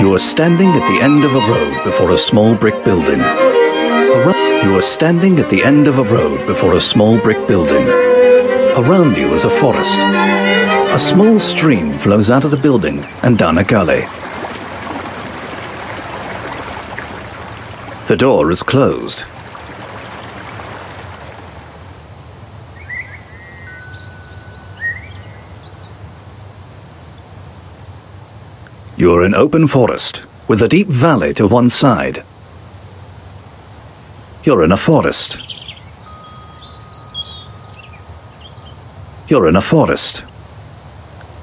You are standing at the end of a road before a small brick building. You are standing at the end of a road before a small brick building. Around you is a forest. A small stream flows out of the building and down a gully. The door is closed. You're in open forest, with a deep valley to one side. You're in a forest. You're in a forest.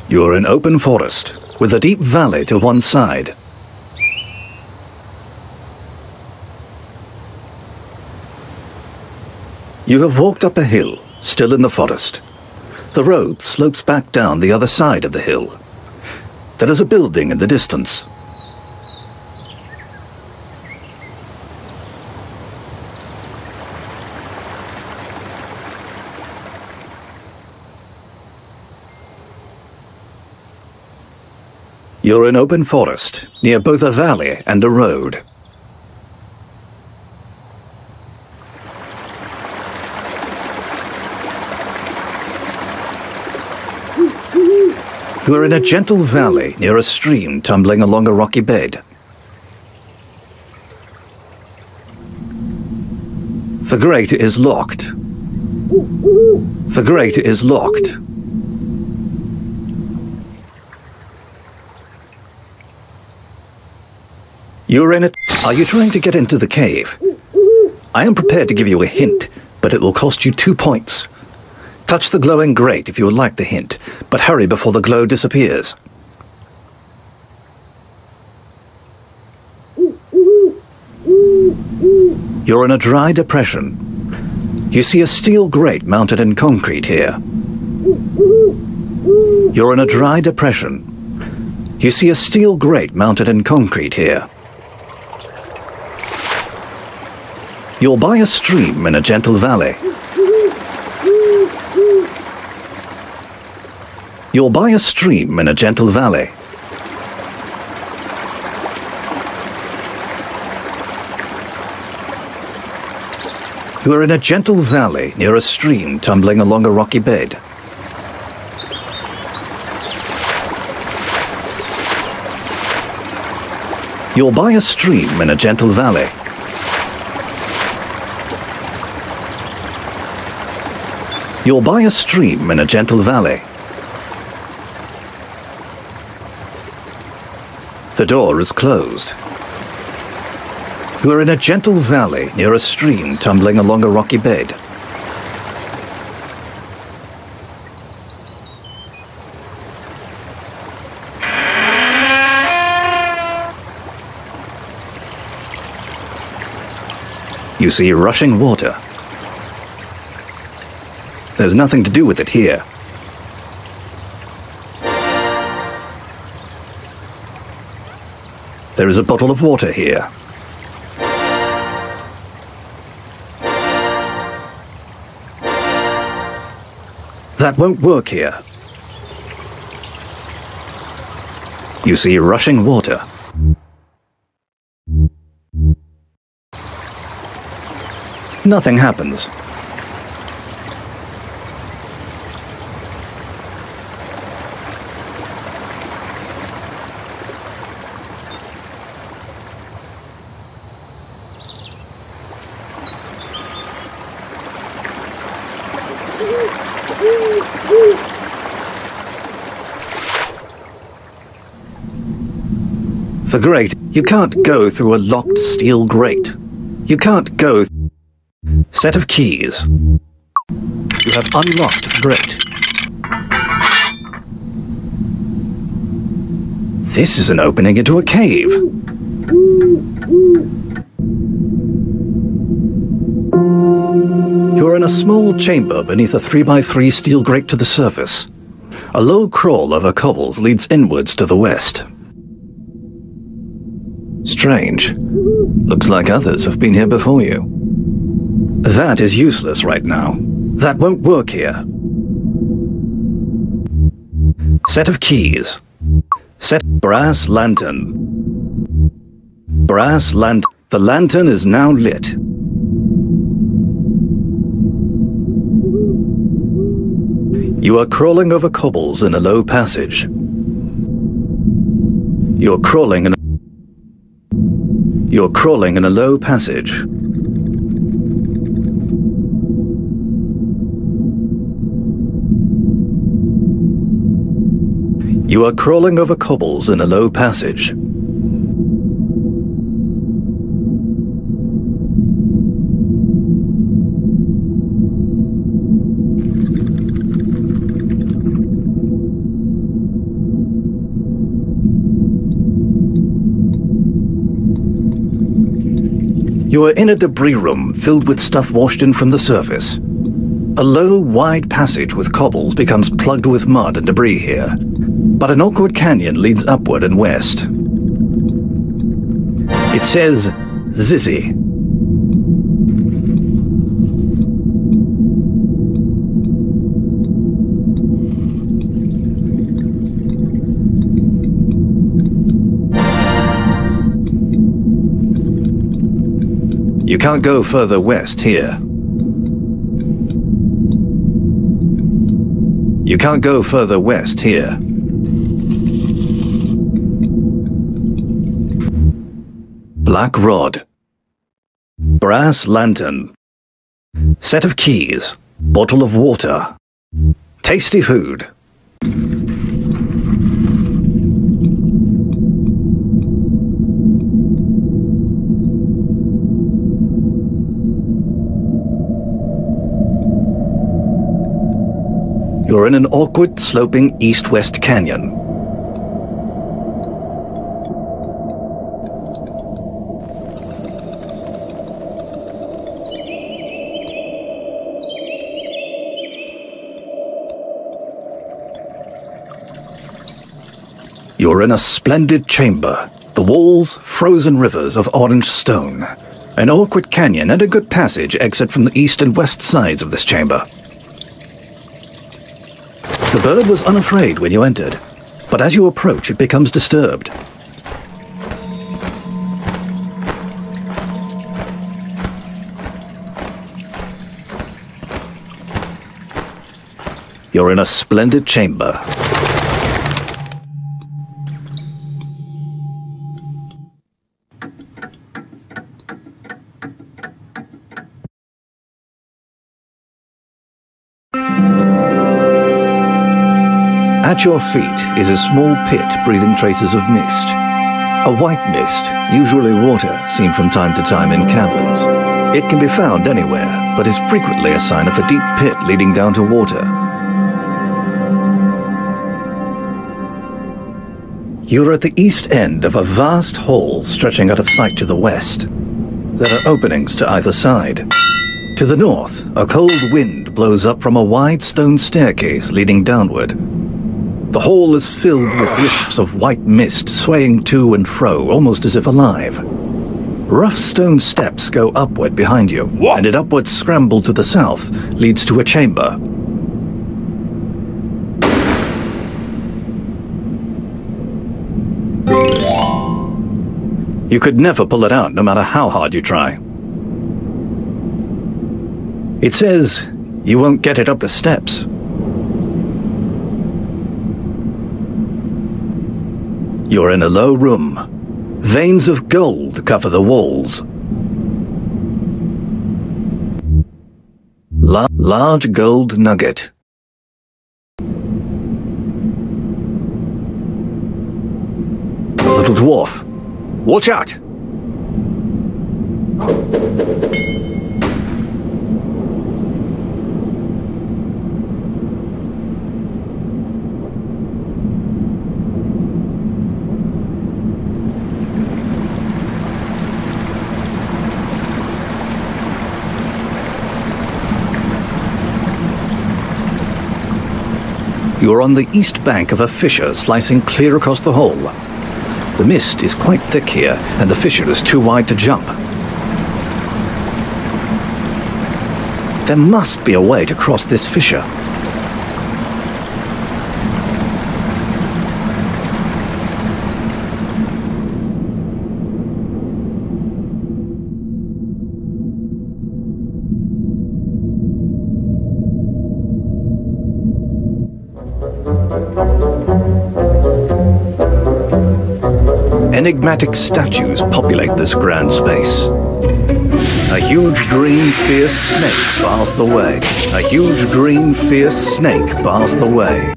You're in open forest, with a deep valley to one side. You have walked up a hill, still in the forest. The road slopes back down the other side of the hill. There is a building in the distance. You're in open forest, near both a valley and a road. You are in a gentle valley near a stream tumbling along a rocky bed. The grate is locked. The grate is locked. You're in it. Are you trying to get into the cave? I am prepared to give you a hint, but it will cost you 2 points. Touch the glowing grate if you would like the hint, but hurry before the glow disappears. You're in a dry depression. You see a steel grate mounted in concrete here. You're in a dry depression. You see a steel grate mounted in concrete here. You'll by a stream in a gentle valley. You'll by a stream in a gentle valley. You are in a gentle valley near a stream tumbling along a rocky bed. You'll by a stream in a gentle valley. You'll by a stream in a gentle valley. The door is closed. You are in a gentle valley near a stream tumbling along a rocky bed. You see rushing water. There's nothing to do with it here. There is a bottle of water here. That won't work here. You see rushing water. Nothing happens. The grate. You can't go through a locked steel grate. You can't go. Set of keys. You have unlocked the grate. This is an opening into a cave. You're in a small chamber beneath a 3x3 steel grate to the surface. A low crawl over cobbles leads inwards to the west. Strange. Looks like others have been here before you. That is useless right now. That won't work here. Set of keys. Set brass lantern. Brass lantern. The lantern is now lit. You are crawling over cobbles in a low passage. You're crawling in a low passage. You are crawling over cobbles in a low passage. You are in a debris room filled with stuff washed in from the surface. A low, wide passage with cobbles becomes plugged with mud and debris here, but an awkward canyon leads upward and west. It says Zizzy. You can't go further west here. You can't go further west here. Black rod. Brass lantern. Set of keys. Bottle of water. Tasty food. You're in an awkward, sloping east-west canyon. You're in a splendid chamber. The walls, frozen rivers of orange stone. An awkward canyon and a good passage exit from the east and west sides of this chamber. The bird was unafraid when you entered, but as you approach it becomes disturbed. You're in a splendid chamber. At your feet is a small pit breathing traces of mist. A white mist, usually water, seen from time to time in caverns. It can be found anywhere, but is frequently a sign of a deep pit leading down to water. You're at the east end of a vast hall stretching out of sight to the west. There are openings to either side. To the north, a cold wind blows up from a wide stone staircase leading downward. The hall is filled with wisps of white mist swaying to and fro, almost as if alive. Rough stone steps go upward behind you, and an upward scramble to the south leads to a chamber. You could never pull it out, no matter how hard you try. It says you won't get it up the steps. You're in a low room. Veins of gold cover the walls. Large gold nugget. A little dwarf. Watch out! You're on the east bank of a fissure slicing clear across the hole. The mist is quite thick here, and the fissure is too wide to jump. There must be a way to cross this fissure. Enigmatic statues populate this grand space. A huge green fierce snake bars the way. A huge green fierce snake bars the way.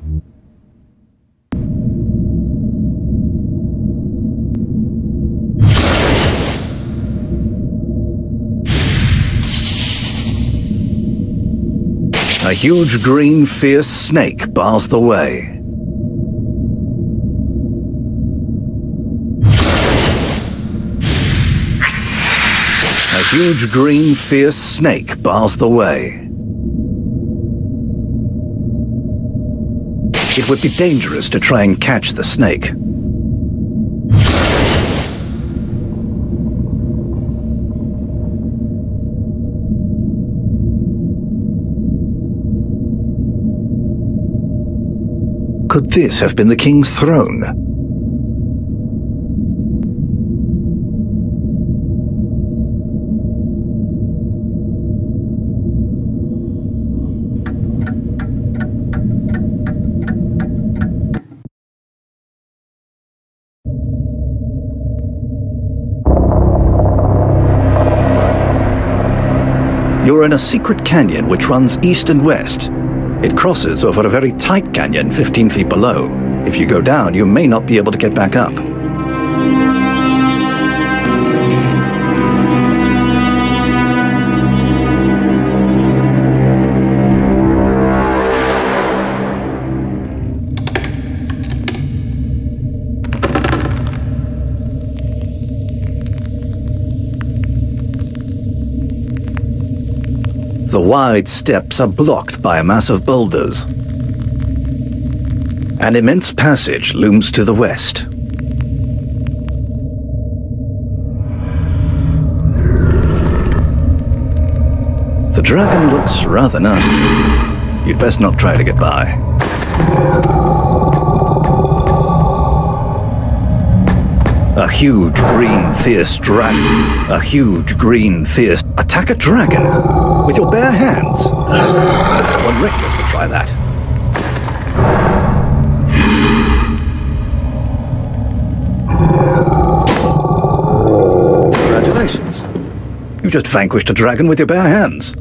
A huge green fierce snake bars the way. A huge green fierce snake bars the way. It would be dangerous to try and catch the snake. Could this have been the king's throne? You're in a secret canyon which runs east and west. It crosses over a very tight canyon 15 feet below. If you go down, you may not be able to get back up. The wide steps are blocked by a mass of boulders. An immense passage looms to the west. The dragon looks rather nasty. You'd best not try to get by. A huge green fierce dragon. A huge green fierce... Attack a dragon with your bare hands. Someone reckless would try that. Congratulations. You just vanquished a dragon with your bare hands.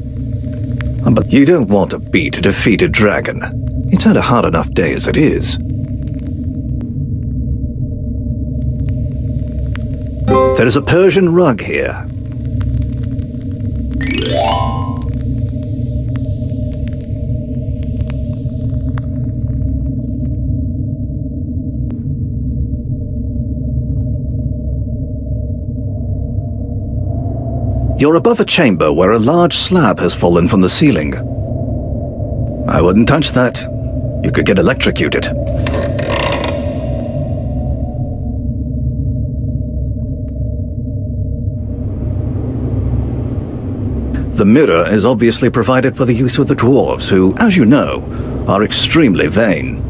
But you don't want to beat a defeated dragon. It's had a hard enough day as it is. There is a Persian rug here. You're above a chamber where a large slab has fallen from the ceiling. I wouldn't touch that. You could get electrocuted. The mirror is obviously provided for the use of the dwarves, who, as you know, are extremely vain.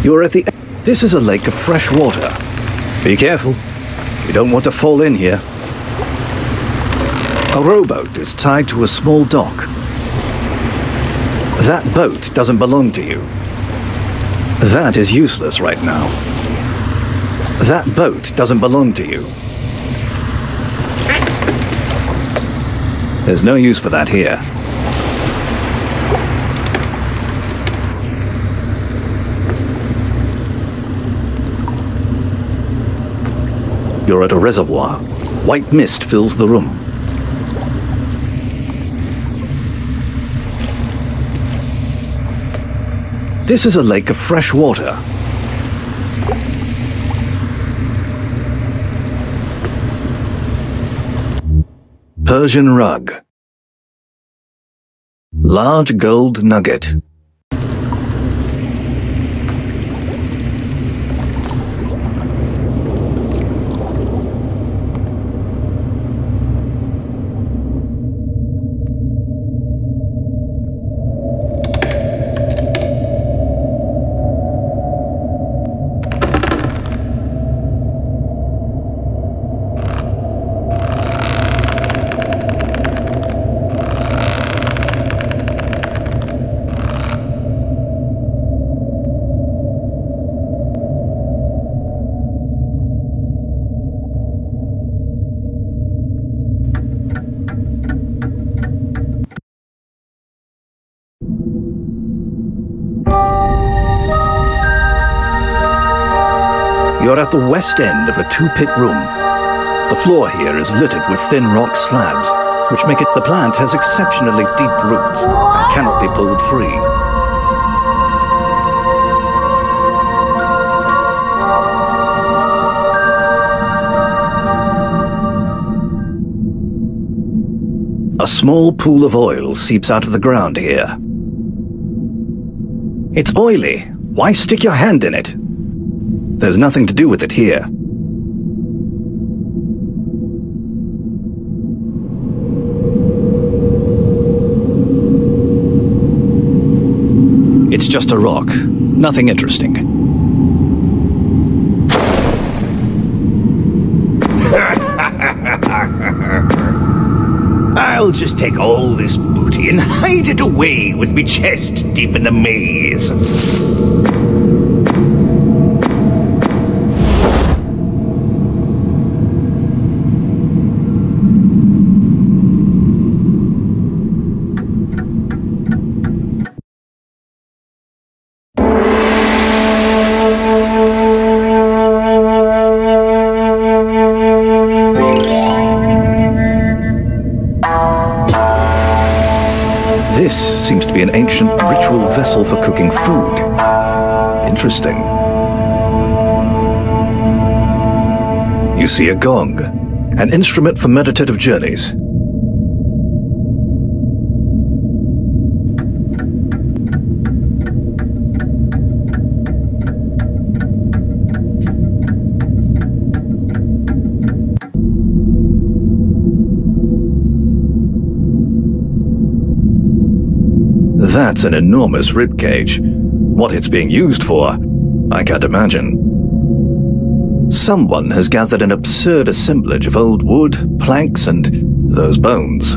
You're at the... This is a lake of fresh water. Be careful. You don't want to fall in here. A rowboat is tied to a small dock. That boat doesn't belong to you. That is useless right now. That boat doesn't belong to you. There's no use for that here. You're at a reservoir. White mist fills the room. This is a lake of fresh water. Persian rug. Large gold nugget. You're at the west end of a two-pit room. The floor here is littered with thin rock slabs, which make it the plant has exceptionally deep roots and cannot be pulled free. A small pool of oil seeps out of the ground here. It's oily. Why stick your hand in it? There's nothing to do with it here. It's just a rock. Nothing interesting. I'll just take all this booty and hide it away with me chest deep in the maze. This seems to be an ancient ritual vessel for cooking food. Interesting. You see a gong, an instrument for meditative journeys. That's an enormous ribcage. What it's being used for, I can't imagine. Someone has gathered an absurd assemblage of old wood, planks, and those bones.